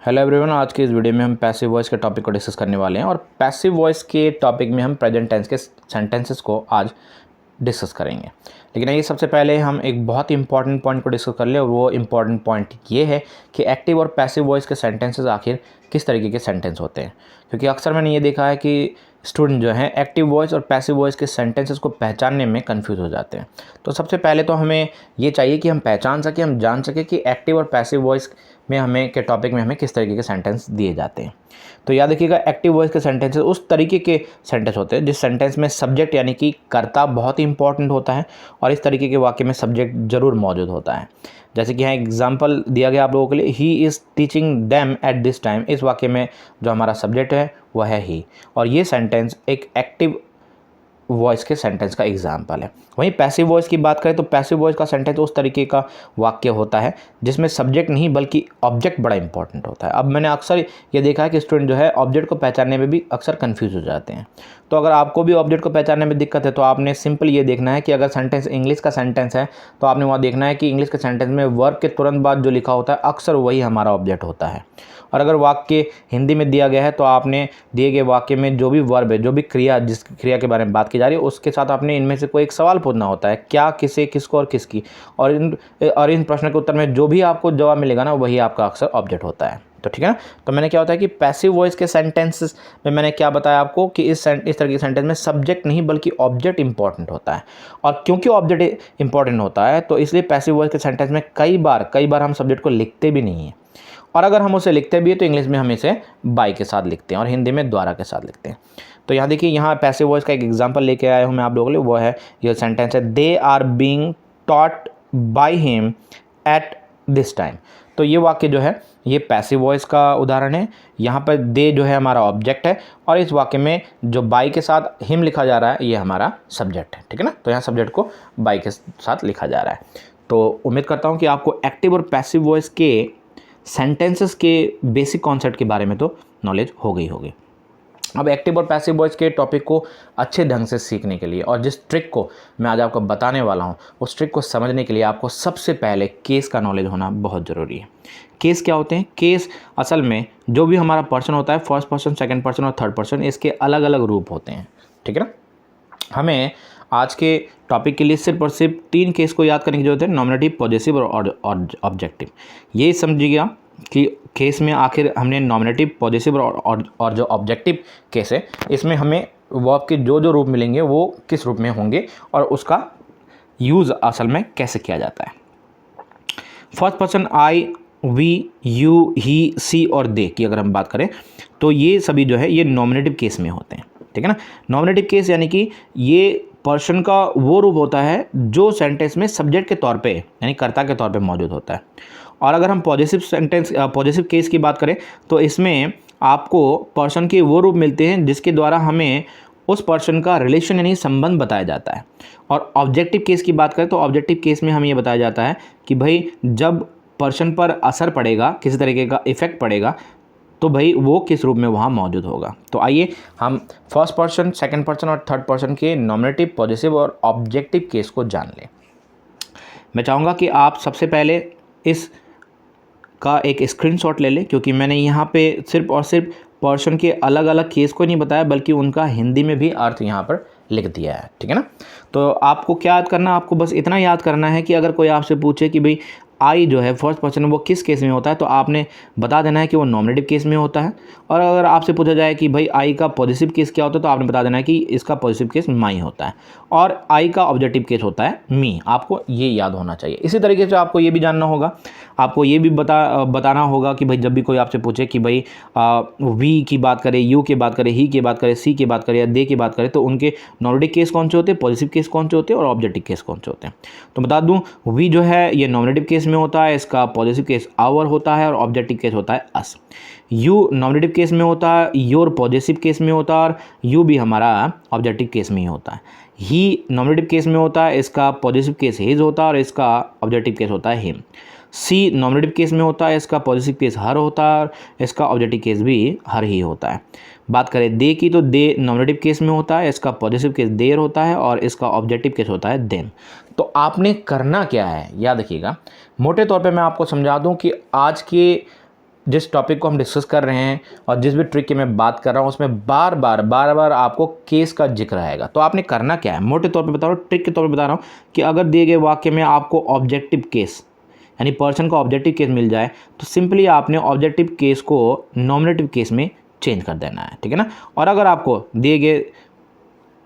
Hello everyone, आज के इस वीडियो में हम पैसिव वॉइस के टॉपिक को डिस्कस करने वाले हैं और पैसिव वॉइस के टॉपिक में हम प्रेजेंट टेंस के सेंटेंसेस को आज डिस्कस करेंगे। लेकिन ये सबसे पहले हम एक बहुत ही इंपॉर्टेंट पॉइंट को डिस्कस कर लें और वो इंपॉर्टेंट पॉइंट ये है कि एक्टिव और पैसिव वॉइस के सेंटेंसेस आखिर किस तरीके के सेंटेंस होते हैं। क्योंकि अक्सर मैंने ये देखा है कि स्टूडेंट जो हैं एक्टिव वॉइस और पैसिव वॉइस के सेंटेंसेस को पहचानने में कंफ्यूज हो जाते हैं। तो सबसे पहले तो हमें ये चाहिए कि हम पहचान सकें, हम जान सकें कि एक्टिव और पैसिव वॉइस में हमें के टॉपिक में हमें किस तरीके के सेंटेंस दिए जाते हैं। तो याद रखिएगा, एक्टिव वॉइस के सेंटेंसेस उस तरीके के सेंटेंस होते हैं जिस सेंटेंस में सब्जेक्ट यानी कि कर्ता बहुत ही इंपॉर्टेंट होता है और इस तरीके के वाक्य में सब्जेक्ट जरूर मौजूद होता है। जैसे कि यहाँ एग्जाम्पल दिया गया आप लोगों के लिए, he is teaching them at this time. इस वाक्य में जो हमारा सब्जेक्ट है वह है ही, और ये सेंटेंस एक एक्टिव वॉइस के सेंटेंस का एग्जाम्पल है। वहीं पैसिव वॉइस की बात करें तो पैसिव वॉइस का सेंटेंस उस तरीके का वाक्य होता है जिसमें सब्जेक्ट नहीं बल्कि ऑब्जेक्ट बड़ा इंपॉर्टेंट होता है। अब मैंने अक्सर ये देखा है कि स्टूडेंट जो है ऑब्जेक्ट को पहचानने में भी अक्सर कंफ्यूज हो जाते हैं। तो अगर आपको भी ऑब्जेक्ट को पहचानने में दिक्कत है तो आपने सिंपल ये देखना है कि अगर सेंटेंस इंग्लिश का सेंटेंस है तो आपने वहाँ देखना है कि इंग्लिश के सेंटेंस में वर्ब के तुरंत बाद जो लिखा होता है अक्सर वही हमारा ऑब्जेक्ट होता है। और अगर वाक्य हिंदी में दिया गया है तो आपने दिए गए वाक्य में जो भी वर्ब है, जो भी क्रिया, जिस क्रिया के बारे में बात की जा रही है उसके साथ आपने इनमें से कोई एक सवाल पूछना होता है, क्या, किसे, किसको और किसकी। और इन प्रश्न के उत्तर में जो भी आपको जवाब मिलेगा ना वही आपका अक्सर ऑब्जेक्ट होता है। तो ठीक है ना। तो मैंने क्या होता है कि पैसिव वॉइस के सेंटेंसेस में मैंने क्या बताया आपको कि इस तरह के सेंटेंस में सब्जेक्ट नहीं बल्कि ऑब्जेक्ट इंपॉर्टेंट होता है। और क्योंकि ऑब्जेक्ट इंपॉर्टेंट होता है तो इसलिए पैसिव वॉइस के सेंटेंस में कई बार हम सब्जेक्ट को लिखते भी नहीं हैं, और अगर हम उसे लिखते भी हैं तो इंग्लिश में हम इसे बाय के साथ लिखते हैं और हिंदी में द्वारा के साथ लिखते हैं। तो यहाँ देखिए, यहाँ पैसिव वॉइस का एक एग्जांपल लेके आया हूँ मैं आप लोगों के लिए, वो है ये सेंटेंस है, they are being taught by him at this time. तो ये वाक्य जो है ये पैसिव वॉइस का उदाहरण है। यहाँ पर दे जो है हमारा ऑब्जेक्ट है और इस वाक्य में जो बाय के साथ हिम लिखा जा रहा है ये हमारा सब्जेक्ट है। ठीक है ना। तो यहाँ सब्जेक्ट को बाय के साथ लिखा जा रहा है। तो उम्मीद करता हूँ कि आपको एक्टिव और पैसिव वॉइस के सेंटेंसेस के बेसिक कॉन्सेप्ट के बारे में तो नॉलेज हो गई होगी। अब एक्टिव और पैसिव वॉइस के टॉपिक को अच्छे ढंग से सीखने के लिए और जिस ट्रिक को मैं आज आपको बताने वाला हूँ उस ट्रिक को समझने के लिए आपको सबसे पहले केस का नॉलेज होना बहुत ज़रूरी है। केस क्या होते हैं? केस असल में जो भी हमारा पर्सन होता है, फर्स्ट पर्सन, सेकंड पर्सन और थर्ड पर्सन, इसके अलग अलग रूप होते हैं। ठीक है ना। हमें आज के टॉपिक के लिए सिर्फ और सिर्फ 3 केस को याद करने की जरूरत है, नॉमिनेटिव, पॉजेसिव और ऑब्जेक्टिव। ये समझिएगा कि केस में आखिर हमने नॉमिनेटिव, पॉजेसिव और जो ऑब्जेक्टिव केस है इसमें हमें वर्ब के जो रूप मिलेंगे वो किस रूप में होंगे और उसका यूज़ असल में कैसे किया जाता है। First person I, we, you, he, she और दे की अगर हम बात करें तो ये सभी जो है ये नॉमिनेटिव केस में होते हैं। ठीक है ना। नॉमिनेटिव केस यानी कि ये पर्सन का वो रूप होता है जो सेंटेंस में सब्जेक्ट के तौर पे यानी कर्ता के तौर पे मौजूद होता है। और अगर हम पॉजिटिव केस की बात करें तो इसमें आपको पर्सन के वो रूप मिलते हैं जिसके द्वारा हमें उस पर्सन का रिलेशन यानी संबंध बताया जाता है। और ऑब्जेक्टिव केस की बात करें तो ऑब्जेक्टिव केस में हमें ये बताया जाता है कि भाई जब पर्सन पर असर पड़ेगा, किसी तरीके का इफेक्ट पड़ेगा, तो भाई वो किस रूप में वहाँ मौजूद होगा। तो आइए हम फर्स्ट पर्सन, सेकंड पर्सन और थर्ड पर्सन के नॉमिनेटिव, पॉजिटिव और ऑब्जेक्टिव केस को जान लें। मैं चाहूँगा कि आप सबसे पहले इस का एक स्क्रीनशॉट ले लें, क्योंकि मैंने यहाँ पे सिर्फ और सिर्फ पर्सन के अलग अलग केस को नहीं बताया बल्कि उनका हिंदी में भी अर्थ यहाँ पर लिख दिया है। ठीक है ना। तो आपको क्या याद करना, आपको बस इतना याद करना है कि अगर कोई आपसे पूछे कि भाई आई जो है फर्स्ट पर्सन वो किस केस में होता है तो आपने बता देना है कि वो नॉमिनेटिव केस में होता है। और अगर आपसे पूछा जाए कि भाई आई का पॉजिटिव केस क्या होता है तो आपने बता देना है कि इसका पॉजिटिव केस माई होता है और आई का ऑब्जेक्टिव केस होता है मी। आपको ये याद होना चाहिए। इसी तरीके से आपको ये भी जानना होगा, आपको ये भी बताना होगा कि भाई जब भी कोई आपसे पूछे कि भाई वी की बात करें, यू की बात करें, ही की बात करें, सी की बात करें या दे की बात करें तो उनके नॉमिनेटिव केस कौन से होते हैं, पॉजिटिव केस कौन से होते हैं और ऑब्जेक्टिव केस कौन से होते हैं। तो बता दूं, वी जो है ये नॉमिनेटिव केस में होता है, इसका पॉजिटिव केस आवर होता है और ऑब्जेक्टिव केस होता है अस। यू नॉमिनेटिव केस में होता है, योर पॉजिटिव केस में होता है और यू भी हमारा ऑब्जेक्टिव केस में ही होता है। ही नॉमिनेटिव केस में होता है, इसका पॉजिटिव केस हिज होता है और इसका ऑब्जेक्टिव केस होता है हिम। सी नॉमिनेटिव केस में होता है, इसका पॉजिटिव केस हर होता है और इसका ऑब्जेक्टिव केस भी हर ही होता है। बात करें दे की तो दे नॉमिनेटिव केस में होता है, इसका पॉजिटिव केस देर होता है और इसका ऑब्जेक्टिव केस होता है देम। तो आपने करना क्या है याद रखिएगा। मोटे तौर पे मैं आपको समझा दूं कि आज के जिस टॉपिक को हम डिस्कस कर रहे हैं और जिस भी ट्रिक की मैं बात कर रहा हूँ उसमें बार बार आपको केस का जिक्र आएगा। तो आपने करना क्या है, मोटे तौर पे बता रहा हूँ, ट्रिक के तौर पे बता रहा हूँ कि अगर दिए गए वाक्य में आपको ऑब्जेक्टिव केस यानी पर्सन का ऑब्जेक्टिव केस मिल जाए तो सिंपली आपने ऑब्जेक्टिव केस को नॉमिनेटिव केस में चेंज कर देना है, ठीक है ना। और अगर आपको दिए गए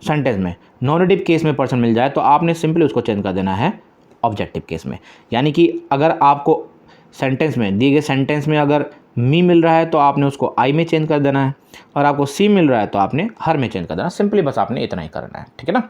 सेंटेंस में नॉमिनेटिव केस में पर्सन मिल जाए तो आपने सिंपली उसको चेंज कर देना है ऑब्जेक्टिव केस में। यानी कि अगर आपको सेंटेंस में दिए गए सेंटेंस में अगर मी मिल रहा है तो आपने उसको आई में चेंज कर देना है, और आपको सी मिल रहा है तो आपने हर में चेंज कर देना है। सिंपली बस आपने इतना ही करना है, ठीक है ना।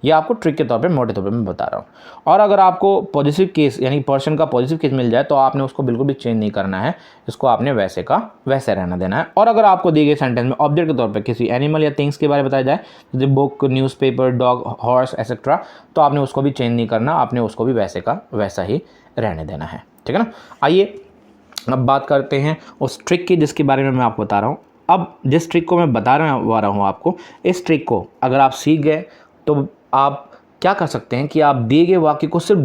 ये आपको ट्रिक के तौर पे मोटे तौर पे मैं बता रहा हूँ। और अगर आपको पॉजिटिव केस यानी पर्सन का पॉजिटिव केस मिल जाए तो आपने उसको बिल्कुल भी चेंज नहीं करना है, इसको आपने वैसे का वैसे रहना देना है। और अगर आपको दिए गए सेंटेंस में ऑब्जेक्ट के तौर पे किसी एनिमल या थिंग्स के बारे में बताया जाए जैसे book, newspaper, dog, horse etcetera, तो आपने उसको भी चेंज नहीं करना, आपने उसको भी वैसे का वैसा ही रहने देना है, ठीक है ना। आइए अब बात करते हैं उस ट्रिक की जिसके बारे में मैं आपको बता रहा हूँ। अब जिस ट्रिक को मैं बता रहा हूँ आपको, इस ट्रिक को अगर आप सीख गए तो आप क्या कर सकते हैं कि आप दिए गए वाक्य को सिर्फ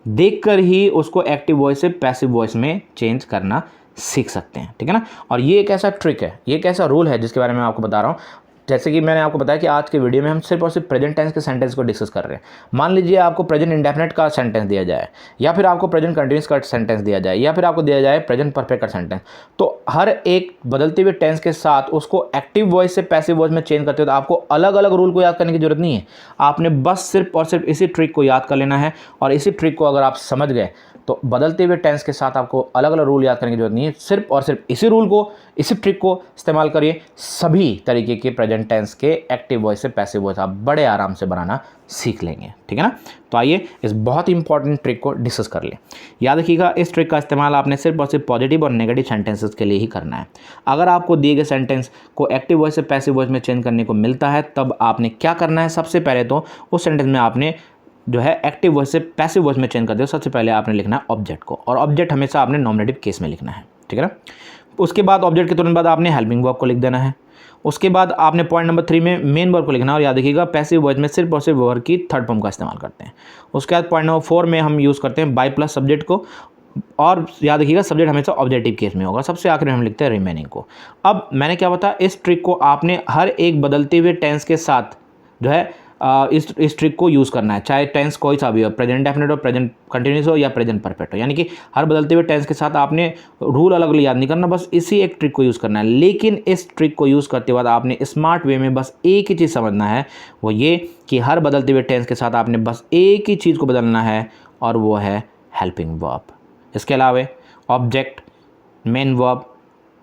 देखकर ही उसको एक्टिव वॉइस से पैसिव वॉइस में चेंज करना सीख सकते हैं, ठीक है ना। और ये एक ऐसा ट्रिक है, ये एक ऐसा रूल है जिसके बारे में मैं आपको बता रहा हूँ। जैसे कि मैंने आपको बताया कि आज के वीडियो में हम सिर्फ और सिर्फ प्रेजेंट टेंस के सेंटेंस को डिस्कस कर रहे हैं। मान लीजिए आपको प्रेजेंट इंडेफिनिट का सेंटेंस दिया जाए, या फिर आपको प्रेजेंट कंटिन्यूअस का सेंटेंस दिया जाए, या फिर आपको दिया जाए प्रेजेंट परफेक्ट का सेंटेंस, तो हर एक बदलते हुए टेंस के साथ उसको एक्टिव वॉइस से पैसिव वॉइस में चेंज करते हो तो आपको अलग अलग रूल को याद करने की जरूरत नहीं है। आपने बस सिर्फ और सिर्फ इसी ट्रिक को याद कर लेना है, और इसी ट्रिक को अगर आप समझ गए तो बदलते हुए टेंस के साथ आपको अलग अलग रूल याद करने की जरूरत नहीं है। सिर्फ और सिर्फ इसी रूल को, इसी ट्रिक को इस्तेमाल करिए, सभी तरीके के प्रेजेंट टेंस के एक्टिव वॉइस से पैसिव वॉइस आप बड़े आराम से बनाना सीख लेंगे, ठीक है ना। तो आइए इस बहुत ही इंपॉर्टेंट ट्रिक को डिस्कस कर लें। याद रखिएगा, इस ट्रिक का इस्तेमाल आपने सिर्फ और सिर्फ पॉजिटिव और नेगेटिव सेंटेंसेस के लिए ही करना है। अगर आपको दिए गए सेंटेंस को एक्टिव वॉइस से पैसिव वॉइस में चेंज करने को मिलता है तब आपने क्या करना है, सबसे पहले तो उस सेंटेंस में आपने जो है एक्टिव वॉइस से पैसिव वॉइस में चेंज कर दो। सबसे पहले आपने लिखना है ऑब्जेक्ट को, और ऑब्जेक्ट हमेशा आपने नॉमिनेटिव केस में लिखना है, ठीक है ना। उसके बाद ऑब्जेक्ट के तुरंत बाद आपने हेल्पिंग वर्ब को लिख देना है। उसके बाद आपने पॉइंट नंबर 3 में मेन वर्ब को लिखना है, और याद रखिएगा पैसिव वॉइस में सिर्फ और सिर्फ वर्ब की थर्ड फॉर्म का इस्तेमाल करते हैं। उसके बाद पॉइंट नंबर 4 में हम यूज़ करते हैं बाय प्लस सब्जेक्ट को, और याद रखिएगा सब्जेक्ट हमेशा ऑब्जेक्टिव केस में होगा। सबसे आखिर में हम लिखते हैं रिमेनिंग को। अब मैंने क्या बताया, इस ट्रिक को आपने हर एक बदलते हुए टेंस के साथ जो है इस ट्रिक को यूज़ करना है, चाहे टेंस कोई सा भी हो, प्रेजेंट डेफिनेट हो, प्रेजेंट कंटिन्यूस हो, या प्रेजेंट परफेक्ट हो। यानी कि हर बदलते हुए टेंस के साथ आपने रूल अलग अलग याद नहीं करना, बस इसी एक ट्रिक को यूज़ करना है। लेकिन इस ट्रिक को यूज़ करते बाद आपने स्मार्ट वे में बस एक ही चीज़ समझना है, वो ये कि हर बदलते हुए टेंस के साथ आपने बस एक ही चीज़ को बदलना है, और वो है हेल्पिंग वर्ब। इसके अलावा object, main verb,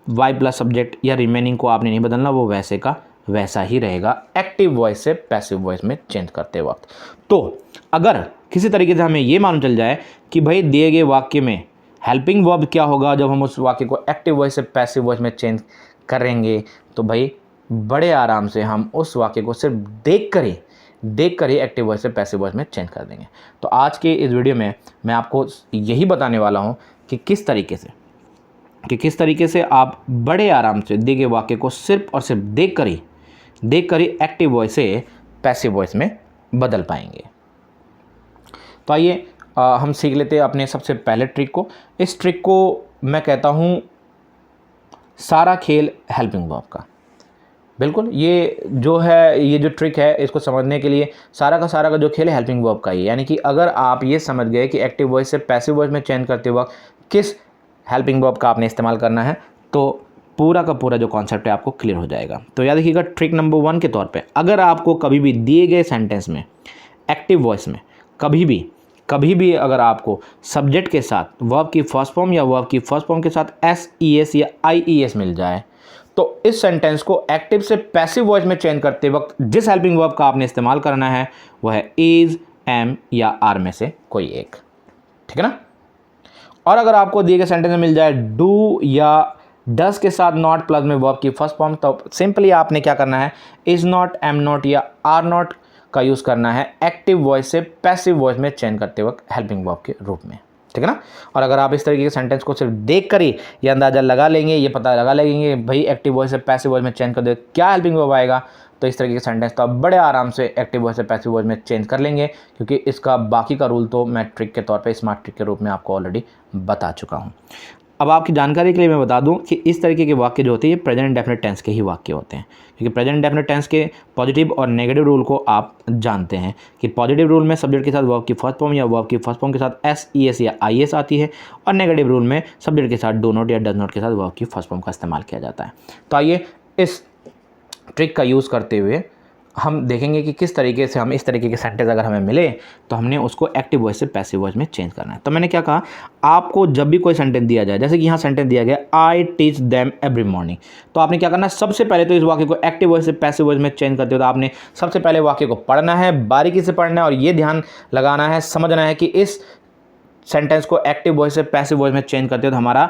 Y plus subject या रिमेनिंग को आपने नहीं बदलना, वो वैसे का वैसा ही रहेगा एक्टिव वॉइस से पैसिव वॉइस में चेंज करते वक्त। तो अगर किसी तरीके से हमें ये मालूम चल जाए कि भाई दिए गए वाक्य में हेल्पिंग वर्ब क्या होगा जब हम उस वाक्य को एक्टिव वॉइस से पैसिव वॉइस में चेंज करेंगे, तो भाई बड़े आराम से हम उस वाक्य को सिर्फ देख कर ही एक्टिव वॉइस से पैसिव वॉइस में चेंज कर देंगे। तो आज के इस वीडियो में मैं आपको यही बताने वाला हूँ कि किस तरीके से आप बड़े आराम से दिए गए वाक्य को सिर्फ और सिर्फ देख कर ही एक्टिव वॉइस से पैसिव वॉइस में बदल पाएंगे। तो आइए हम सीख लेते हैं अपने सबसे पहले ट्रिक को। इस ट्रिक को मैं कहता हूँ सारा खेल हेल्पिंग वर्ब का। बिल्कुल, ये जो ट्रिक है इसको समझने के लिए सारा का जो खेल है हेल्पिंग वर्ब का ही। यानी कि अगर आप ये समझ गए कि एक्टिव वॉइस से पैसिव वॉइस में चेंज करते वक्त किस हेल्पिंग वर्ब का आपने इस्तेमाल करना है, तो पूरा का पूरा जो कॉन्सेप्ट है आपको क्लियर हो जाएगा। तो याद रखिएगा, ट्रिक नंबर 1 के तौर पे अगर आपको कभी भी दिए गए सेंटेंस में एक्टिव वॉइस में कभी भी अगर आपको सब्जेक्ट के साथ वर्ब की फर्स्ट फॉर्म या वर्ब की फर्स्ट फॉर्म के साथ SES या IES मिल जाए, तो इस सेंटेंस को एक्टिव से पैसिव वॉइस में चेंज करते वक्त जिस हेल्पिंग वर्ब का आपने इस्तेमाल करना है वह है इज, एम या आर में से कोई एक, ठीक है ना। और अगर आपको दिए गए सेंटेंस में मिल जाए डू या डस के साथ नॉट प्लस में वर्ब की फर्स्ट फॉर्म, तो सिंपली आपने क्या करना है, इज नॉट, एम नॉट या आर नॉट का यूज़ करना है एक्टिव वॉइस से पैसिव वॉइस में चेंज करते वक्त हेल्पिंग वर्ब के रूप में, ठीक है ना। और अगर आप इस तरीके के सेंटेंस को सिर्फ देख कर ही ये अंदाज़ा लगा लेंगे, ये पता लगा लेंगे भाई एक्टिव वॉइस से पैसिव वॉइस में चेंज कर दे क्या हेल्पिंग वर्ब आएगा, तो इस तरीके के सेंटेंस तो आप बड़े आराम से एक्टिव वॉइस से पैसिव वॉइस में चेंज कर लेंगे, क्योंकि इसका बाकी का रूल तो मैं ट्रिक के तौर पे स्मार्ट ट्रिक के रूप में आपको ऑलरेडी बता चुका हूँ। अब आपकी जानकारी के लिए मैं बता दूं कि इस तरीके के वाक्य जो होते हैं ये प्रेजेंट डेफिनेट टेंस के ही वाक्य होते हैं, क्योंकि प्रेजेंट डेफिनेट टेंस के पॉजिटिव और नेगेटिव रूल को आप जानते हैं कि पॉजिटिव रूल में सब्जेक्ट के साथ वर्ब की फर्स्ट फॉर्म या वर्ब की फर्स्ट फॉर्म के साथ एस, ई एस या आई एस आती है, और नेगेटिव रूल में सब्जेक्ट के साथ डू नॉट या डज नॉट के साथ वर्ब की फर्स्ट फॉर्म का इस्तेमाल किया जाता है। तो आइए इस ट्रिक का यूज़ करते हुए हम देखेंगे कि किस तरीके से हम इस तरीके के सेंटेंस अगर हमें मिले तो हमने उसको एक्टिव वॉइस से पैसिव वॉइस में चेंज करना है। तो मैंने क्या कहा, आपको जब भी कोई सेंटेंस दिया जाए, जैसे कि यहाँ सेंटेंस दिया गया आई टीच देम एवरी मॉर्निंग, तो आपने क्या करना है, सबसे पहले तो इस वाक्य को एक्टिव वॉइस से पैसिव वॉइस में चेंज करते हो तो आपने सबसे पहले वाक्य को पढ़ना है, बारीकी से पढ़ना है और ये ध्यान लगाना है, समझना है कि इस सेंटेंस को एक्टिव वॉइस से पैसिव वॉइस में चेंज करते हो तो हमारा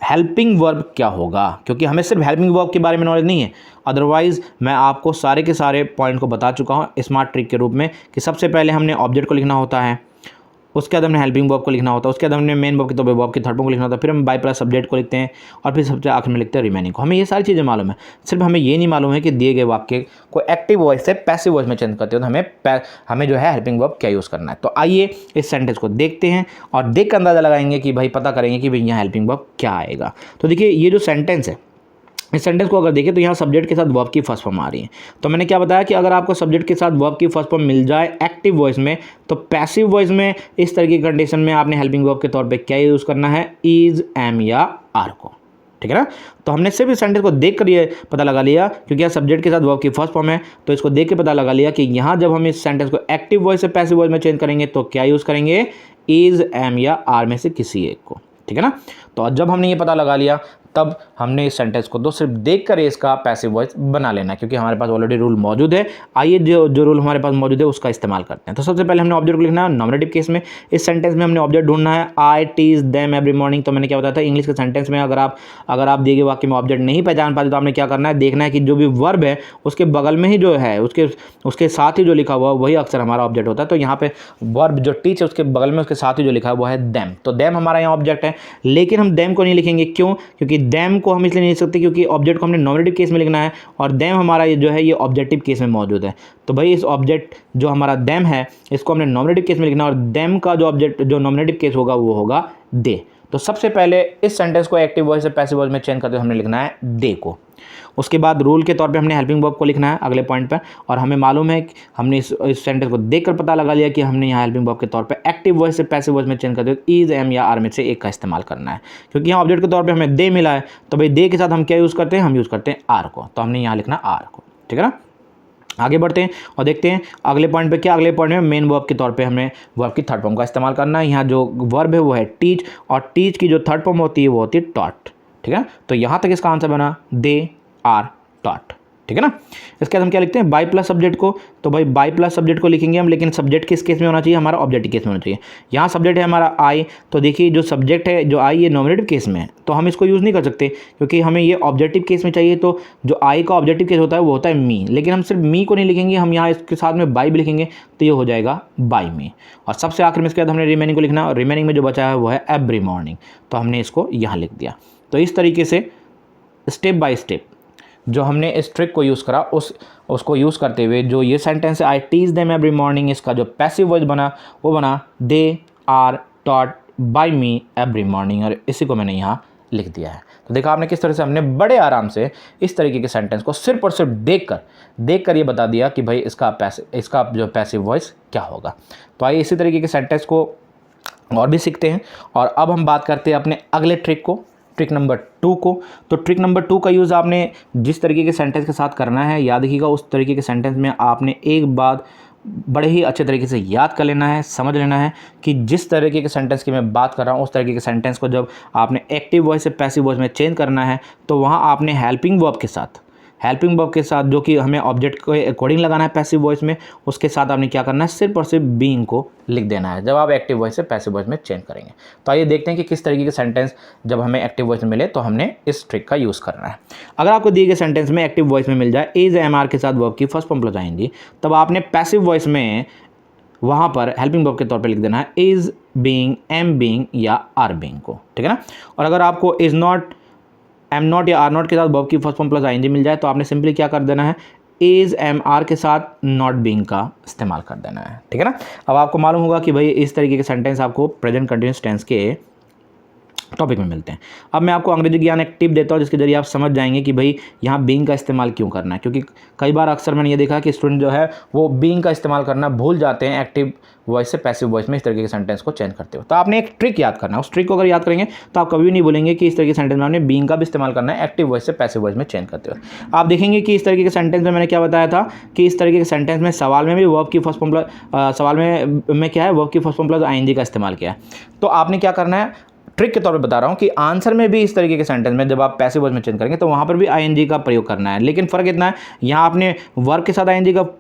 हेल्पिंग वर्ब क्या होगा, क्योंकि हमें सिर्फ हेल्पिंग वर्ब के बारे में नॉलेज नहीं है, अदरवाइज़ मैं आपको सारे के सारे पॉइंट को बता चुका हूँ स्मार्ट ट्रिक के रूप में कि सबसे पहले हमने ऑब्जेक्ट को लिखना होता है, उसके बाद हमने हेल्पिंग वर्ब को लिखना होता है, उसके बाद हमने मेन वर्ब के तौर पे वर्ब की थर्ड फॉर्म को लिखना होता है, फिर हम बाय प्लस सब्जेक्ट को लिखते हैं और फिर सबसे आखिर में लिखते हैं रिमेनिंग को। हमें ये सारी चीज़ें मालूम है, सिर्फ हमें ये नहीं मालूम है कि दिए गए वाक्य को एक्टिव वॉइस से पैसिव वॉइस में चेंज करते हो तो हमें जो है हेल्पिंग वर्ब क्या यूज़ करना है। तो आइए इस सेंटेंस को देखते हैं और देख कर अंदाज़ा लगाएंगे कि भाई पता करेंगे कि भाई यहाँ हेल्पिंग वर्ब क्या आएगा। तो देखिए ये जो सेंटेंस है, इस सेंटेंस को अगर देखें तो यहाँ सब्जेक्ट के साथ वर्ब की फर्स्ट फॉर्म आ रही है। तो मैंने क्या बताया कि अगर आपको सब्जेक्ट के साथ वर्ब की फर्स्ट फॉर्म मिल जाए एक्टिव वॉइस में तो पैसिव वॉइस में इस तरह की कंडीशन में आपने हेल्पिंग वर्ब के तौर पे क्या यूज़ करना है, इज, एम या आर को। ठीक है ना। तो हमने सिर्फ इस सेंटेंस को देख कर ये पता लगा लिया, क्योंकि यहाँ सब्जेक्ट के साथ वर्ब की फर्स्ट फॉर्म है, तो इसको देख के पता लगा लिया कि यहाँ जब हम इस सेंटेंस को एक्टिव वॉइस से पैसिव वॉइस में चेंज करेंगे तो क्या यूज़ करेंगे, इज, एम या आर में से किसी एक को। ठीक है ना। तो जब हमने ये पता लगा लिया तब हमने इस सेंटेंस को तो सिर्फ देख कर इसका पैसिव वॉइस बना लेना है, क्योंकि हमारे पास ऑलरेडी रूल मौजूद है। आइए जो रूल हमारे पास मौजूद है उसका इस्तेमाल करते हैं। तो सबसे पहले हमने ऑब्जेक्ट को लिखना है नॉमिनेटिव केस में। इस सेंटेंस में हमने ऑब्जेक्ट ढूंढना है, I teach them every morning. तो मैंने क्या बताया था, इंग्लिश के सेंटेंस में अगर आप दिए गए वाक्य में ऑब्जेक्ट नहीं पहचान पाते तो आपने क्या करना है, देखना है कि जो भी वर्ब है उसके बगल में ही जो है उसके साथ ही जो लिखा हुआ वही अक्सर हमारा ऑब्जेक्ट होता है। तो यहाँ पे वर्ब जो टीच है उसके बगल में उसके साथ ही जो लिखा है वो है देम। तो देम हमारा यहाँ ऑब्जेक्ट है, लेकिन हम देम को नहीं लिखेंगे। क्यों? क्योंकि देम को हम इसलिए नहीं लिख सकते क्योंकि ऑब्जेक्ट को हमने नॉमिनेटिव केस में लिखना है और देम हमारा ये जो है ये ऑब्जेक्टिव केस में मौजूद है। तो भाई इस ऑब्जेक्ट जो हमारा देम है इसको हमने नॉमिनेटिव केस में लिखना है और देम का जो ऑब्जेक्ट जो नॉमिनेटिव केस होगा वो होगा दे। तो सबसे पहले इस सेंटेंस को एक्टिव वॉइस से पैसिव वॉइस में चेंज करते हुए हमने लिखना है दे को। उसके बाद रूल के तौर पे हमने हेल्पिंग वर्ब को लिखना है अगले पॉइंट पर, और हमें मालूम है कि हमने इस सेंटेंस को देखकर पता लगा लिया कि हमने यहाँ हेल्पिंग वर्ब के तौर पे एक्टिव वॉइस से पैसिव वॉइस में चेंज करते हुए इज, एम या आर में से एक का इस्तेमाल करना है। क्योंकि यहाँ ऑब्जेक्ट के तौर पे हमें दे मिला है तो भाई दे के साथ हम क्या यूज़ करते हैं, हम यूज़ करते हैं आर को। तो हमने यहाँ लिखना आर को। ठीक है ना। आगे बढ़ते हैं और देखते हैं अगले पॉइंट पे क्या। अगले पॉइंट में मेन वर्ब के तौर पे हमें वर्ब की थर्ड फॉर्म का इस्तेमाल करना है। यहाँ जो वर्ब है वो है टीच और टीच की जो थर्ड फॉर्म होती है वो होती है टॉट। ठीक है। तो यहाँ तक इसका आंसर बना दे आर टॉट। ठीक है ना। इसके बाद हम क्या लिखते हैं, बाई प्लस सब्जेक्ट को। तो भाई बाई प्लस सब्जेक्ट को लिखेंगे हम, लेकिन सब्जेक्ट किस केस में होना चाहिए, हमारा ऑब्जेक्टिव केस में होना चाहिए। यहाँ सब्जेक्ट है हमारा आई, तो देखिए जो सब्जेक्ट है जो आई ये नॉमिनेटिव केस में है तो हम इसको यूज़ नहीं कर सकते क्योंकि हमें ये ऑब्जेक्टिव केस में चाहिए। तो जो आई का ऑब्जेक्टिव केस होता है वो होता है मी, लेकिन हम सिर्फ मी को नहीं लिखेंगे, हम यहाँ इसके साथ में बाई भी लिखेंगे तो ये हो जाएगा बाई मी। और सबसे आखिर में इसके बाद हमने रिमेनिंग को लिखना, और रिमेनिंग में जो बचा है वो है एवरी मॉर्निंग, तो हमने इसको यहाँ लिख दिया। तो इस तरीके से स्टेप बाय स्टेप जो हमने इस ट्रिक को यूज़ करा उसको यूज़ करते हुए जो ये सेंटेंस है I teach them every morning, इसका जो पैसिव वॉइस बना वो बना they are taught by me every morning, और इसी को मैंने यहाँ लिख दिया है। तो देखा आपने किस तरह से हमने बड़े आराम से इस तरीके के सेंटेंस को सिर्फ और सिर्फ देख कर ये बता दिया कि भाई इसका जो पैसिव वॉइस क्या होगा। तो आइए इसी तरीके के सेंटेंस को और भी सीखते हैं, और अब हम बात करते हैं अपने अगले ट्रिक को, ट्रिक नंबर 2 को। तो ट्रिक नंबर 2 का यूज़ आपने जिस तरीके के सेंटेंस के साथ करना है, याद रखिएगा उस तरीके के सेंटेंस में आपने एक बात बड़े ही अच्छे तरीके से याद कर लेना है, समझ लेना है कि जिस तरीके के सेंटेंस की मैं बात कर रहा हूँ उस तरीके के सेंटेंस को जब आपने एक्टिव वॉइस से पैसिव वॉइस में चेंज करना है तो वहाँ आपने हेल्पिंग वर्ब के साथ जो कि हमें ऑब्जेक्ट के अकॉर्डिंग लगाना है पैसिव वॉइस में, उसके साथ आपने क्या करना है, सिर्फ और सिर्फ बीइंग को लिख देना है जब आप एक्टिव वॉइस से पैसिव वॉइस में चेंज करेंगे। तो आइए देखते हैं कि किस तरीके के सेंटेंस जब हमें एक्टिव वॉइस में मिले तो हमने इस ट्रिक का यूज़ करना है। अगर आपको दिए गए सेंटेंस में एक्टिव वॉइस में मिल जाए इज, एम, आर के साथ वर्ब की फर्स्ट फॉर्म प्लस आएंगी, तब आपने पैसिव वॉइस में वहाँ पर हेल्पिंग वर्ब के तौर पे लिख देना है इज बीइंग, एम बीइंग या आर बीइंग को। ठीक है ना। और अगर आपको इज नॉट, एम नॉट या आर नॉट के साथ वर्ब की फर्स्ट फॉर्म प्लस आईएनजी मिल जाए तो आपने सिंपली क्या कर देना है, इज, एम, आर के साथ नॉट बीइंग का इस्तेमाल कर देना है। ठीक है ना। अब आपको मालूम होगा कि भाई इस तरीके के सेंटेंस आपको प्रेजेंट कंटिन्यूअस टेंस के टॉपिक में मिलते हैं। अब मैं आपको अंग्रेजी ज्ञान एक टिप देता हूँ जिसके जरिए आप समझ जाएंगे कि भाई यहाँ बीइंग का इस्तेमाल क्यों करना है, क्योंकि कई बार अक्सर मैंने ये देखा कि स्टूडेंट जो है वो बीइंग का इस्तेमाल करना भूल जाते हैं एक्टिव वॉइस से पैसिव वॉइस में इस तरीके के सेंटेंस को चेंज करते हो। तो आपने एक ट्रिक याद करना है, उस ट्रिक को अगर याद करेंगे तो आप कभी भी नहीं बोलेंगे कि इस तरीके के सेंटेंस में आपने बीइंग का भी इस्तेमाल करना है एक्टिव वॉइस से पैसिव वॉइस में चेंज करते हो। आप देखेंगे कि इस तरीके के सेंटेंस में मैंने क्या बताया था कि इस तरीके के सेंटेंस में सवाल में भी वर्ब की फर्स्ट फॉर्म प्लस सवाल में क्या है वर्ब की फर्स्ट फॉर्म प्लस आईएनजी का इस्तेमाल किया है। तो आपने क्या करना है, ट्रिक के तौर पे बता रहा हूँ कि आंसर में भी इस तरीके के सेंटेंस में जब आप पैसिव वॉइस में चेंज करेंगे तो वहाँ पर भी आईएनजी का प्रयोग करना है। लेकिन फ़र्क इतना है, यहाँ आपने वर्ब के साथ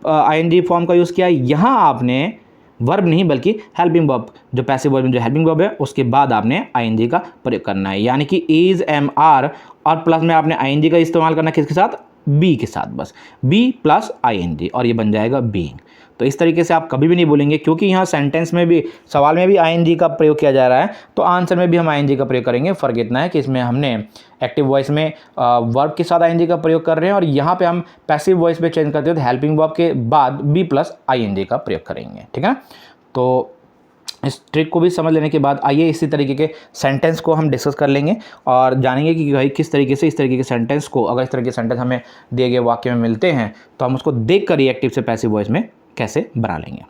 आईएनजी फॉर्म का यूज़ किया, यहाँ आपने वर्ब नहीं बल्कि हेल्पिंग वर्ब, जो पैसिव वॉइस में जो हेल्पिंग वर्ब है उसके बाद आपने आईएनजी का प्रयोग करना है। यानी कि इज एम आर और प्लस में आपने आईएनजी का इस्तेमाल करना है किसके साथ, बी के साथ, बस बी प्लस आईएनजी और ये बन जाएगा बीइंग। तो इस तरीके से आप कभी भी नहीं बोलेंगे, क्योंकि यहाँ सेंटेंस में भी सवाल में भी आईएनजी का प्रयोग किया जा रहा है तो आंसर में भी हम आईएनजी का प्रयोग करेंगे। फ़र्क इतना है कि इसमें हमने एक्टिव वॉइस में वर्ब के साथ आईएनजी का प्रयोग कर रहे हैं और यहाँ पे हम पैसिव वॉइस में चेंज करते हैं तो हेल्पिंग वर्ब के बाद बी प्लस आईएनजी का प्रयोग करेंगे। ठीक है, तो इस ट्रिक को भी समझ लेने के बाद आइए इसी तरीके के सेंटेंस को हम डिस्कस कर लेंगे और जानेंगे कि भाई किस तरीके से इस तरीके के सेंटेंस को, अगर इस तरीके के सेंटेंस हमें दिए गए वाक्य में मिलते हैं तो हम उसको देख कर ही एक्टिव से पैसिव वॉइस में कैसे बना लेंगे।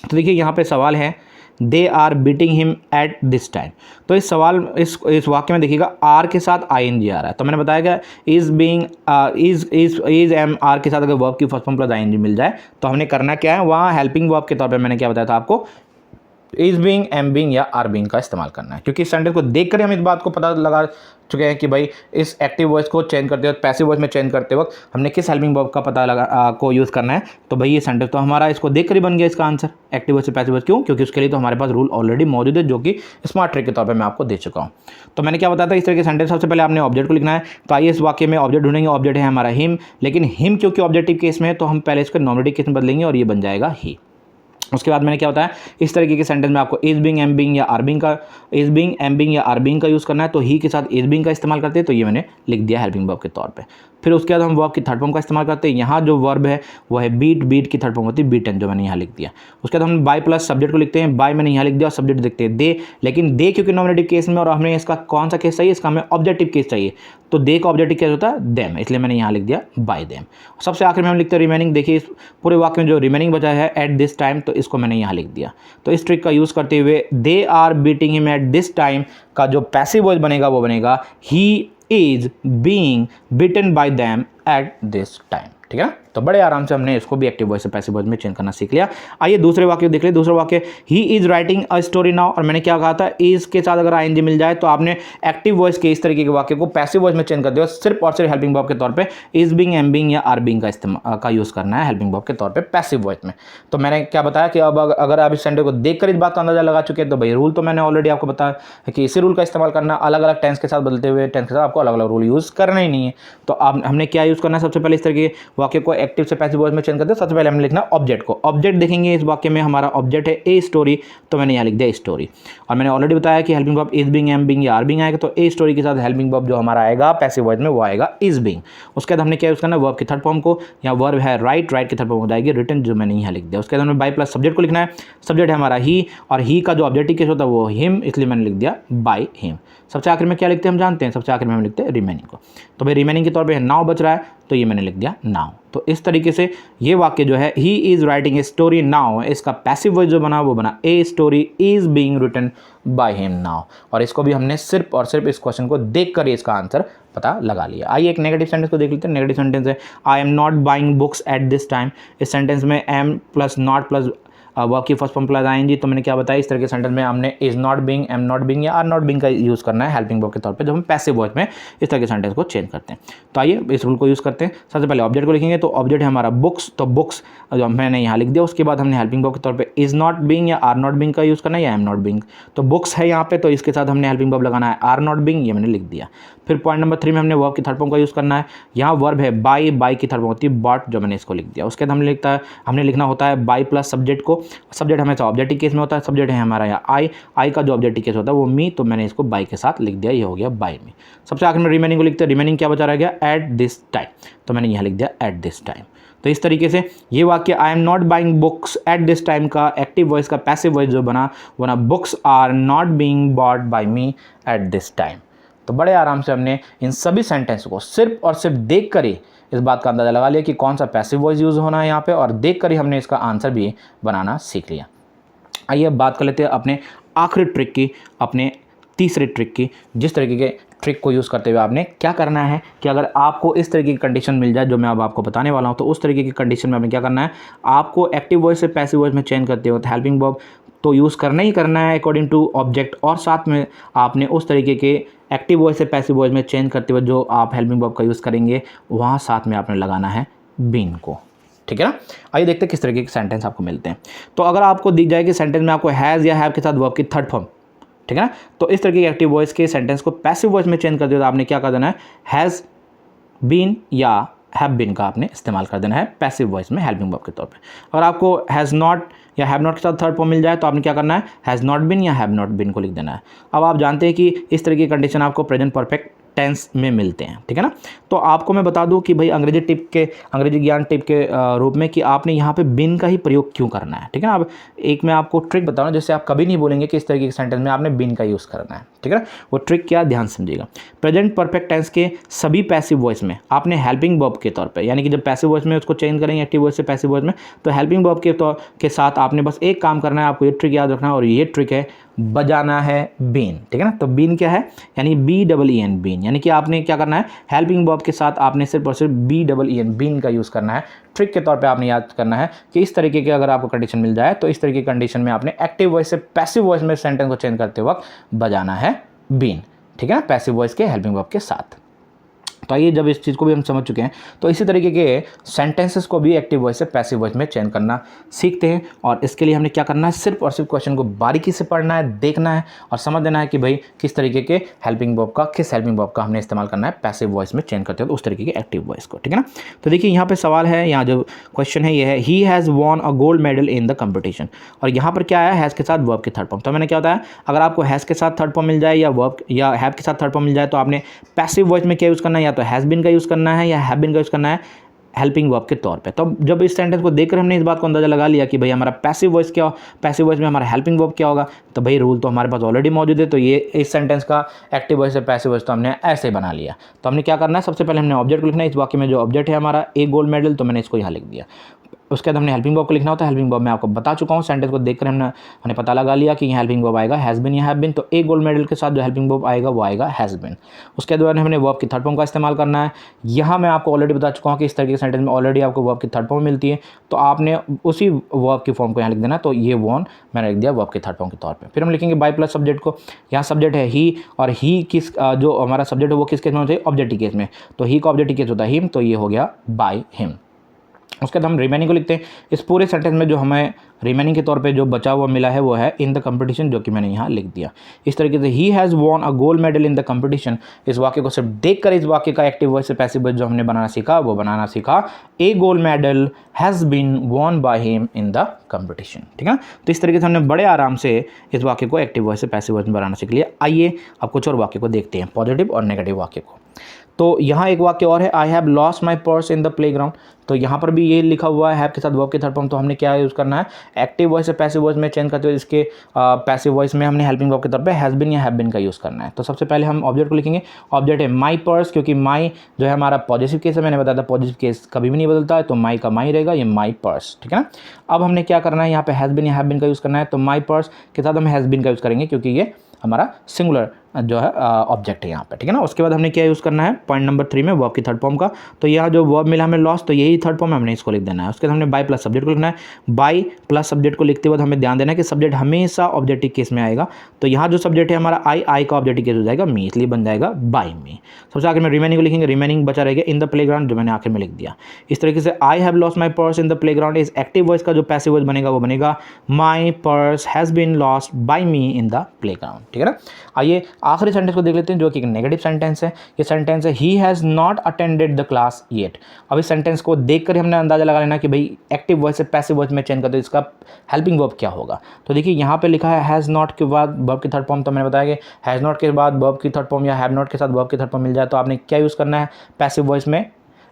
तो देखिए यहाँ पे सवाल है they are beating him at this time. तो इस सवाल इस वाक्य में देखिएगा आर के साथ आईएनजी आ रहा है। तो मैंने बताया कि is being is am are के साथ अगर वर्ब की फर्स्ट फॉर्म प्लस आईएनजी मिल जाए तो हमने करना क्या है, वहाँ हेल्पिंग वर्ब के तौर पर मैंने क्या बताया था आपको, इज बीइंग, एम बीइंग या आर बीइंग का इस्तेमाल करना है। क्योंकि इस सेंटेंस को देखकर हम इस बात को पता लगा चुके हैं कि भाई इस एक्टिव वॉइस को चेंज करते वक्त, पैसिव वॉइस में चेंज करते वक्त हमने किस हेल्पिंग वर्ब का पता को यूज़ करना है। तो भाई ये सेंटेंस तो हमारा इसको देखकर ही बन गया इसका आंसर एक्टिव वॉइस से पैसिव वॉइस। क्यों? क्योंकि उसके लिए तो हमारे पास रूल ऑलरेडी मौजूद है जो कि स्मार्ट ट्रिक के तौर पर मैं आपको दे चुका हूँ। तो मैंने क्या बताया था, इस तरह के सेंटेंस सबसे पहले आपने ऑब्जेक्ट को लिखना है। तो आइए इस वाक्य में ऑब्जेक्ट ढूंढेंगे। ऑब्जेक्ट है हमारा हिम, लेकिन हिम क्योंकि ऑब्जेक्टिव केस में है तो हम पहले इसको नॉमिनेटिव केस में बदलेंगे और ये बन जाएगा ही। उसके बाद मैंने क्या बताया, इस तरीके के सेंटेंस में आपको इज बीइंग, एम बीइंग या आर बीइंग का, इज बीइंग, एम बीइंग या आर बीइंग का यूज़ करना है। तो ही के साथ इज बीइंग का इस्तेमाल करते हैं तो ये मैंने लिख दिया हेल्पिंग वर्ब के तौर पे। फिर उसके बाद हम वर्ब की थर्ड फॉर्म का इस्तेमाल करते हैं। यहाँ जो वर्ब है वो है बीट, बीट की थर्ड फॉर्म होती है बीटन, जो मैंने यहाँ लिख दिया। उसके बाद हम बाय प्लस सब्जेक्ट को लिखते हैं। बाय मैंने यहाँ लिख दिया और सब्जेक्ट लिखते हैं दे, लेकिन दे क्योंकि नॉमिनेटिव केस में और हमें इसका कौन सा केस चाहिए, इसका हमें ऑब्जेक्टिव केस चाहिए। तो दे का ऑब्जेक्टिव केस होता है देम, इसलिए मैंने यहाँ लिख दिया बाय देम। सबसे आखिर में हम लिखते हैं रिमेनिंग। देखिए इस पूरे वाक्य में जो रिमेनिंग बचा है एट दिस टाइम, तो इसको मैंने यहाँ लिख दिया। तो इस ट्रिक का यूज़ करते हुए they are beating him at this time का जो पैसिव वॉइस बनेगा वो बनेगा he is being beaten by them at this time. ठीक है, तो बड़े आराम से हमने इसको भी एक्टिव वॉइस से पैसिव वॉइस में चेंज करना सीख लिया। आइए दूसरे वाक्य देख ले। दूसरा वाक्य ही is writing a story now, और मैंने क्या कहा था, इज के साथ अगर आईएनजी मिल जाए तो आपने एक्टिव वॉइस के इस तरीके के वाक्य को पैसिव वॉइस में चेंज कर दिया, सिर्फ और सिर्फ हेल्पिंग वर्ब के तौर पे इज बीइंग, एम बीइंग या आर बीइंग का इस्तेमाल का यूज़ करना है हेल्पिंग वर्ब के तौर पे पैसिव वॉइस में। तो मैंने क्या बताया कि अब अगर आप इस सेंटेंस को देखकर इस बात का अंदाजा लगा चुके हैं तो भाई रूल तो मैंने ऑलरेडी आपको बताया कि इसी रूल का इस्तेमाल करना, अलग अलग टेंस के साथ बदलते हुए टेंस के साथ आपको अलग अलग रूल यूज़ करना ही नहीं है। तो अब हमने क्या यूज़ करना है, सबसे पहले इस तरीके के वाक्य को एक्टिव से पैसिव वॉइस में चेंज करते हैं। सबसे पहले हमने लिखना ऑब्जेक्ट को। ऑब्जेक्ट देखेंगे इस वाक्य में हमारा ऑब्जेक्ट है ए स्टोरी, तो मैंने यहाँ लिख दिया स्टोरी। और मैंने ऑलरेडी बताया कि helping verb is being, am being या आर बीइंग आएगा, तो ए स्टोरी के साथ हेल्पिंग वर्ब जो हमारा आएगा पैसिव वॉइस में वो आएगा इज बीइंग। उसके बाद हमने क्या यूज़ करना है, वर्ब की थर्ड फॉर्म को। यहाँ वर्ब है राइट, राइट की थर्ड फॉर्म हो जाएगी रिटन, जो मैंने यहाँ लिख दिया। उसके बाद हमें बाय प्लस सब्जेक्ट को लिखना है। सब्जेक्ट है हमारा ही, और ही का जो ऑब्जेक्टिव केस होता है वो हिम, इसलिए मैंने लिख दिया बाय हिम। सबसे आखिर में क्या लिखते हैं हम जानते हैं, सबसे आखिर में हम लिखते हैं रिमेनिंग को। तो भाई रिमेनिंग के तौर पे नाउ बच रहा है तो ये मैंने लिख दिया नाउ। तो इस तरीके से ये वाक्य जो है he is writing a story now, इसका पैसिव वॉइस जो बना वो बना a story is being written by him now. और इसको भी हमने सिर्फ और सिर्फ इस क्वेश्चन को देख कर इसका आंसर पता लगा लिया। आइए एक नेगेटिव सेंटेंस को देख लेते हैं। नेगेटिव सेंटेंस है I am not buying books at this time. इस सेंटेंस में am plus not plus verb की फर्स्ट फॉर्म प्लस आएंगी, तो मैंने क्या बताया, इस तरह के सेंटेंस में हमने is not being, am not being या आर नॉट बीइंग का यूज़ करना है हेल्पिंग वर्ब के तौर पे, जब हम पैसिव वॉइस में इस तरह के सेंटेंस को चेंज करते हैं। तो आइए इस रूल को यूज़ करते हैं। सबसे पहले ऑब्जेक्ट को लिखेंगे, तो ऑब्जेक्ट है हमारा बुक्स, तो बुक्स जो मैंने यहाँ लिख दिया। उसके बाद हमने हेल्पिंग वर्ब के तौर पे इज नॉट बीइंग या आर नॉट बीइंग का यूज़ करना है या एम नॉट बीइंग। तो बुक्स है यहाँ पे, तो इसके साथ हमने हेल्पिंग वर्ब लगाना है आर नॉट बीइंग, ये मैंने लिख दिया। फिर पॉइंट नंबर 3 में हमने वर्ब की थर्ड फॉर्म का यूज़ करना है। यहाँ वर्ब है बाय, बाय की थर्ड फॉर्म होती है बॉट, जो मैंने इसको लिख दिया। उसके बाद हमने लिखना होता है बाय प्लस सब्जेक्ट को। सब्जेक्ट हमेशा ऑब्जेक्टिव केस में होता है, सब्जेक्ट है हमारा यहाँ आई, आई का जो ऑब्जेक्टिव केस होता है वो मी, तो मैंने इसको बाय के साथ लिख दिया, ये हो गया बाय मी। सबसे आखिर में रिमेनिंग को लिखते हैं। रिमेनिंग क्या बचा रह गया, एट दिस टाइम, तो मैंने यहाँ लिख दिया एट दिस टाइम। तो इस तरीके से ये वाक्य I am not buying books at this time का एक्टिव वॉइस का पैसिव वॉइस जो बना books are not being bought by me at this time. तो बड़े आराम से हमने इन सभी सेंटेंस को सिर्फ और सिर्फ देख कर ही इस बात का अंदाज़ा लगा लिया कि कौन सा पैसिव वॉइस यूज़ होना है यहाँ पे, और देख कर ही हमने इसका आंसर भी बनाना सीख लिया। आइए अब बात कर लेते हैं अपने आखिरी ट्रिक की, अपने तीसरे ट्रिक की। जिस तरीके के ट्रिक को यूज़ करते हुए आपने क्या करना है कि अगर आपको इस तरीके की कंडीशन मिल जाए जो मैं अब आपको बताने वाला हूँ, तो उस तरीके की कंडीशन में आपने क्या करना है, आपको एक्टिव वॉइस से पैसिव वॉइस में चेंज करते हो तो हेल्पिंग वर्ब तो यूज़ करना ही करना है अकॉर्डिंग टू ऑब्जेक्ट, और साथ में आपने उस तरीके के एक्टिव वॉइस से पैसिव वॉइस में चेंज करते हुए जो आप हेल्पिंग वर्ब का यूज़ करेंगे वहाँ साथ में आपने लगाना है बीन को। ठीक है ना। आइए देखते हैं किस तरीके के सेंटेंस आपको मिलते हैं। तो अगर आपको दिख जाए कि सेंटेंस में आपको हैज़ या हैव के साथ वर्ब की थर्ड फॉर्म, ठीक है ना, तो इस तरीके के एक्टिव वॉइस के सेंटेंस को पैसिव वॉइस में चेंज कर दिया तो आपने क्या कर देना है, हैज़ बीन या हैव बीन का आपने इस्तेमाल कर देना है पैसिव वॉइस में हेल्पिंग वर्ब के तौर पे। अगर आपको हैज़ नॉट या हैव नॉट के साथ थर्ड फॉर्म मिल जाए तो आपने क्या करना है, हैज़ नॉट बीन या हैव नॉट बीन को लिख देना है। अब आप जानते हैं कि इस तरह की कंडीशन आपको प्रेजेंट परफेक्ट टेंस में मिलते हैं, ठीक है ना। तो आपको मैं बता दूं कि भाई अंग्रेजी ज्ञान टिप के रूप में कि आपने यहाँ पे बिन का ही प्रयोग क्यों करना है, ठीक है ना। अब एक मैं आपको ट्रिक बता रहा हूँ जिससे आप कभी नहीं बोलेंगे कि इस तरीके के सेंटेंस में आपने बिन का यूज़ करना है, ठीक है ना। वो ट्रिक क्या, ध्यान समझिएगा। प्रेजेंट परफेक्ट टेंस के सभी पैसिव वॉइस में आपने हेल्पिंग वर्ब के तौर पर, यानी कि जब पैसिव वॉइस में उसको चेंज करेंगे एक्टिव वॉइस से पैसिव वॉइस में, तो हेल्पिंग वर्ब के साथ आपने बस एक काम करना है, आपको ये ट्रिक याद रखना है, और ये ट्रिक है बजाना है बीन, ठीक है ना। तो बीन क्या है, यानी BEEN बीन, यानी कि आपने क्या करना है, हेल्पिंग वर्ब के साथ आपने सिर्फ और सिर्फ BEEN बीन का यूज़ करना है। ट्रिक के तौर पे आपने याद करना है कि इस तरीके की अगर आपको कंडीशन मिल जाए तो इस तरीके की कंडीशन में आपने एक्टिव वॉइस से पैसिव वॉइस में सेंटेंस को चेंज करते वक्त बजाना है बीन, ठीक है ना, पैसिव वॉइस के हेल्पिंग वर्ब के साथ। तो आइए जब इस चीज़ को भी हम समझ चुके हैं तो इसी तरीके के सेंटेंसेस को भी एक्टिव वॉइस से पैसिव वॉइस में चेंज करना सीखते हैं। और इसके लिए हमने क्या करना है, सिर्फ और सिर्फ क्वेश्चन को बारीकी से पढ़ना है, देखना है और समझ लेना है कि भाई किस तरीके के हेल्पिंग वर्ब का, किस हेल्पिंग वर्ब का हमने इस्तेमाल करना है पैसिव वॉइस में चेंज करते हो तो उस तरीके के एक्टिव वॉइस को, ठीक है ना। तो देखिए यहाँ पे सवाल है, यहाँ जो क्वेश्चन है ये है, ही has won a gold medal in the competition, और यहाँ पर क्या आया, हैज़ के साथ वर्ब की थर्ड फॉर्म। तो मैंने क्या होता है, अगर आपको हैज़ के साथ थर्ड फॉर्म मिल जाए या वर्ब या हैव के साथ थर्ड फॉर्म मिल जाए तो आपने पैसिव वॉइस में क्या यूज़ करना है, या तो हैज़ बीन का यूज़ करना है या हैव बीन का यूज़ करना है हेल्पिंग वर्ब के तौर पे। तो जब इस सेंटेंस को देखकर हमने इस बात को अंदाजा लगा लिया कि भाई हमारा पैसिव वॉइस क्या, पैसिव वॉइस में हमारा हेल्पिंग वर्ब क्या होगा, तो भाई रूल तो हमारे पास ऑलरेडी मौजूद है। तो ये इस सेंटेंस का एक्टिव वॉइस से पैसिव वॉइस तो हमने ऐसे बना लिया। तो हमने क्या करना है, सबसे पहले हमने ऑब्जेक्ट को लिखना है। इस वाक्य में जो ऑब्जेक्ट है हमारा एक गोल्ड मेडल, तो मैंने इसको यहाँ लिख दिया। उसके बाद हमने हेल्पिंग वर्ब को लिखना होता है। हेल्पिंग वर्ब मैं आपको बता चुका हूँ, सेंटेंस को देखकर हमने पता लगा लिया कि हेल्पिंग वर्ब आएगा हैज़ बीन या हैव बीन। तो एक गोल्ड मेडल के साथ जो हेल्पिंग वर्ब आएगा वो आएगा हैज़ बीन। उसके बाद हमने वर्ब की थर्ड फॉर्म का इस्तेमाल करना है। यहाँ मैं आपको ऑलरेडी बता चुका हूँ कि इस तरीके के सेंटेंस में ऑलरेडी आपको वर्ब की थर्ड फॉर्म मिलती है, तो आपने उसी वर्ब की फॉर्म को यहाँ लिख देना। तो ये वॉन मैंने लिख दिया वर्ब की थर्ड फॉर्म के तौर पर। फिर हम लिखेंगे बाय प्लस सब्जेक्ट को। यहाँ सब्जेक्ट है ही, और ही किस जो हमारा सब्जेक्ट है वो किस केस में होना चाहिए, ऑब्जेक्टिव केस में। तो ही का ऑब्जेक्टिव केस होता है हिम, तो ये हो गया बाय हिम। उसके बाद हम रिमेनिंग को लिखते हैं। इस पूरे सेंटेंस में जो हमें रिमेनिंग के तौर पे जो बचा हुआ मिला है वो है इन द कंपटीशन, जो कि मैंने यहाँ लिख दिया। इस तरीके से he has won a gold medal in the competition, इस वाक्य को सिर्फ देखकर इस वाक्य का एक्टिव वॉइस से पैसिव वॉइस जो हमने बनाना सीखा वो बनाना सीखा, a gold medal has been won by him in the competition, ठीक है। तो इस तरीके से हमने बड़े आराम से इस वाक्य को एक्टिव वॉइस से पैसिव वॉइस में बनाना सीख लिया। आइए अब कुछ और वाक्य को देखते हैं, पॉजिटिव और नेगेटिव वाक्य को। तो यहाँ एक वाक्य और है, आई have lost my purse in the playground. तो यहाँ पर भी ये लिखा हुआ है हैव के साथ वर्ब की थर्ड फॉर्म। तो हमने क्या यूज़ करना है, एक्टिव वॉइस से पैसिव वॉइस में चेंज करते हुए इसके पैसिव वॉइस में हमने हेल्पिंग वर्ब के तौर पे हैज़ बीन या हैव बीन का यूज़ करना है। तो सबसे पहले हम ऑब्जेक्ट को लिखेंगे। ऑब्जेक्ट है माई पर्स, क्योंकि माई जो है हमारा पॉजिटिव केस है, मैंने बताया था पॉजिटिव केस कभी भी नहीं बदलता है, तो माई का माई रहेगा, ये माई पर्स, ठीक है ना। अब हमने क्या करना है, यहाँ पे हैज़ बीन या हैव बीन का यूज़ करना है। तो माई पर्स के साथ हम हैज़ बीन का यूज़ करेंगे क्योंकि ये हमारा सिंगुलर जो है ऑब्जेक्ट है यहाँ पे, ठीक है ना। उसके बाद हमने क्या यूज़ करना है, पॉइंट नंबर 3 में वर्ब की थर्ड फॉर्म का। तो यहाँ जो वर्ब मिला हमें लॉस्ट, तो यही थर्ड फॉर्म है, हमने इसको लिख देना है। उसके बाद हमने बाय प्लस सब्जेक्ट को लिखना है। बाय प्लस सब्जेक्ट को लिखते वक्त हमें ध्यान देना है कि सब्जेक्ट हमेशा ऑब्जेक्टिव केस में आएगा। तो यहाँ जो सब्जेक्ट है हमारा आई का ऑब्जेक्टिव केस हो जाएगा मी, इसलिए बन जाएगा बाय मी। सबसे आखिर में रिमेनिंग को लिखेंगे। रिमेनिंग बचा रहेगा इन द प्लेग्राउंड, जो मैंने आखिर में लिख दिया। इस तरीके से I have lost my purse in the playground, इस एक्टिव वॉइस का जो पैसिव वॉइस बनेगा वो बनेगा my purse has been lost by me in the playground, ठीक है ना। आइए आखिरी सेंटेंस को देख लेते हैं जो कि एक नेगेटिव सेंटेंस है। ये सेंटेंस है he has not attended the class yet. अब इस सेंटेंस को देखकर हमने अंदाजा लगा लेना कि भाई एक्टिव वॉइस से पैसिव वॉइस में चेंज करते इसका हेल्पिंग वर्ब क्या होगा। तो देखिए यहाँ पे लिखा है हैज़ नॉट के बाद वर्ब की थर्ड फॉर्म। तो मैंने बताया कि हैज़ नॉट के बाद वर्ब की थर्ड फॉर्म या हैव नॉट के साथ वर्ब की थर्ड फॉर्म मिल जाए तो आपने क्या यूज़ करना है, पैसिव वॉइस में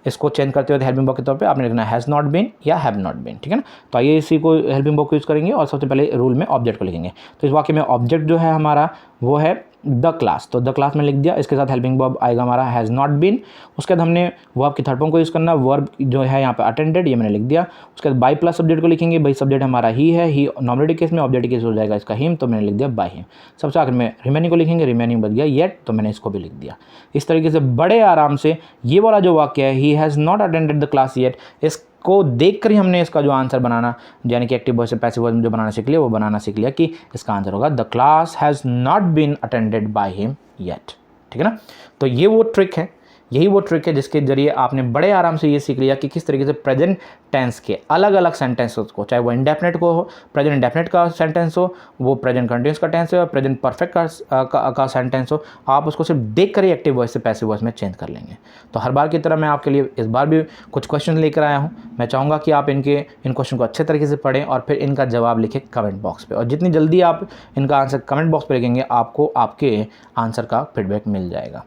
इसको चेंज करते हुए हेल्पिंग वर्ब के तौर पे आपने लिखना हैज़ नॉट बीन या हैव नॉट बीन, ठीक है ना। तो आइए इसी को हेल्पिंग वर्ब को यूज़ करेंगे और सबसे पहले रूल में ऑब्जेक्ट को लिखेंगे। तो इस वाक्य में ऑब्जेक्ट जो है हमारा वो है द क्लास, तो द क्लास में लिख दिया, इसके साथ हेल्पिंग वर्ब आएगा हमारा हैज़ नॉट बीन। उसके बाद हमने वर्ब की थर्ड फॉर्म को यूज़ करना, वर्ब जो है यहाँ पे अटेंडेड, ये मैंने लिख दिया। उसके बाद बाई प्लस सब्जेक्ट को लिखेंगे, भाई सब्जेक्ट हमारा ही है, ही नॉमिनेटिव केस में, ऑब्जेक्टिव केस हो जाएगा इसका हिम, तो मैंने लिख दिया बाय हिम। सबसे आखिर में रिमेनिंग को लिखेंगे, रिमेनिंग बच गया येट, तो मैंने इसको भी लिख दिया। इस तरीके से बड़े आराम से ये वाला जो वाक्य है, he has not attended the class yet, इसको देख कर ही हमने इसका जो आंसर बनाना, यानी कि एक्टिव वॉइस से पैसिव वॉइस में जो बनाना सीख लिया, वो बनाना सीख लिया कि इसका आंसर होगा the class has not been attended by him yet, ठीक है ना। तो ये वो ट्रिक है, यही वो ट्रिक है जिसके जरिए आपने बड़े आराम से ये सीख लिया कि किस तरीके से प्रेजेंट टेंस के अलग अलग सेंटेंसेस को, चाहे वो इंडेफिनेट को हो, प्रेजेंट इंडेफिनेट का सेंटेंस हो, वो प्रेजेंट कंटिन्यूस का टेंस हो या प्रेजेंट परफेक्ट का सेंटेंस हो, आप उसको सिर्फ देख कर ही एक्टिव वॉइस से पैसिव वॉइस में चेंज कर लेंगे। तो हर बार की तरह मैं आपके लिए इस बार भी कुछ क्वेश्चन लेकर आया हूँ। मैं चाहूँगा कि आप इन क्वेश्चन को अच्छे तरीके से पढ़ें और फिर इनका जवाब लिखें कमेंट बॉक्स पर, और जितनी जल्दी आप इनका आंसर कमेंट बॉक्स पर लिखेंगे, आपको आपके आंसर का फीडबैक मिल जाएगा।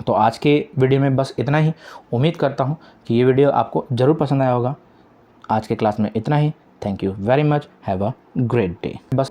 तो आज के वीडियो में बस इतना ही। उम्मीद करता हूँ कि ये वीडियो आपको ज़रूर पसंद आया होगा। आज के क्लास में इतना ही। Thank you very much, have a great day. बस